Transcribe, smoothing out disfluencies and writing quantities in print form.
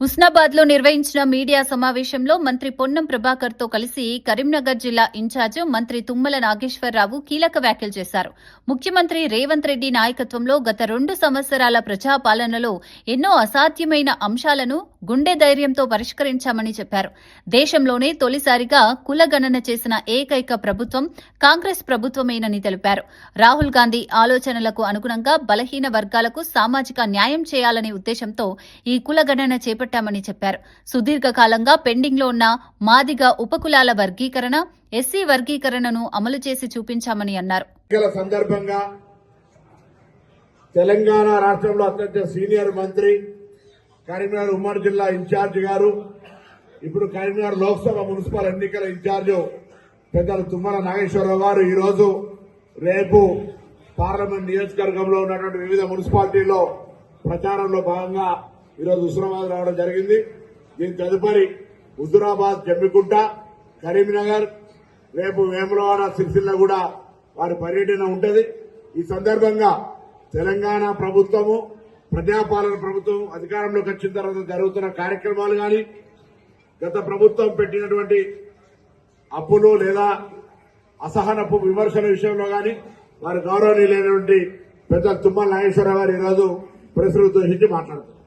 హుస్నాబాద్ లో నిర్వహించిన మీడియా సమావేశంలో మంత్రి పొన్నం ప్రభాకర్ తో కలిసి కరీంనగర్ జిల్లా ఇన్ఛార్జ్ మంత్రి తుమ్మల నాగేశ్వరరావు కీలక వ్యాఖ్యలు చేశారు. ముఖ్యమంత్రి రేవంత్ రెడ్డి నాయకత్వంలో గత 2 సంవత్సరాల ప్రజాపాలనలో ఎన్నో అసాధ్యమైన అంశాలను గుండె ధైర్యంతో పరిష్కరించామని చెప్పారు. దేశంలోనే తొలిసారిగా కులగణన చేసిన ఏకైక ప్రభుత్వం కాంగ్రెస్ ప్రభుత్వమేనని తెలిపారు. రాహుల్ గాంధీ ఆలోచనలకు అనుగుణంగా బలహీన వర్గాలకు సామాజిక న్యాయం చేయాలనే ఉద్దేశంతో ఈ కులగణన చేపట్టామని చెప్పారు. సుదీర్ఘకాలంగా పెండింగ్ లో ఉన్న మాదిగ ఉపకులాల వర్గీకరణ, ఎస్సీ వర్గీకరణను అమలు చేసి చూపించామని అన్నారు. సందర్భంగా తెలంగాణ రాష్ట్రంలో అత్యంత సీనియర్ మంత్రి, కరీంనగర్ ఉమ్మడి జిల్లా ఇన్ఛార్జ్ గారు, ఇప్పుడు కరీంనగర్ లోక్సభ మున్సిపల్ ఎన్నికల ఇన్ఛార్జ్ పెద్దలు తుమ్మల నాగేశ్వరరావు గారు ఈరోజు రేపు పార్లమెంట్ నియోజకవర్గంలో ఉన్నటువంటి వివిధ మున్సిపాలిటీల్లో ప్రచారంలో భాగంగా ఈరోజు హుస్నాబాద్ రావడం జరిగింది. దీని తదుపరి హుజురాబాద్, జమ్మికుంట, కరీంనగర్, రేపు వేములవాడ, సిరిసిల్ల కూడా వారి పర్యటన ఉంటది. ఈ సందర్భంగా తెలంగాణ ప్రభుత్వము, ప్రజాపాలన ప్రభుత్వం అధికారంలోకి వచ్చిన తర్వాత జరుగుతున్న కార్యక్రమాలు గాని, గత ప్రభుత్వం పెట్టినటువంటి అప్పులు లేదా అసహనపు విమర్శల విషయంలో గాని వారి గౌరవనీయులైనటువంటి పెద్ద తుమ్మల నాగేశ్వరరావు గారు ఈరోజు ప్రెస్ ఉద్దేశించి మాట్లాడుతున్నారు.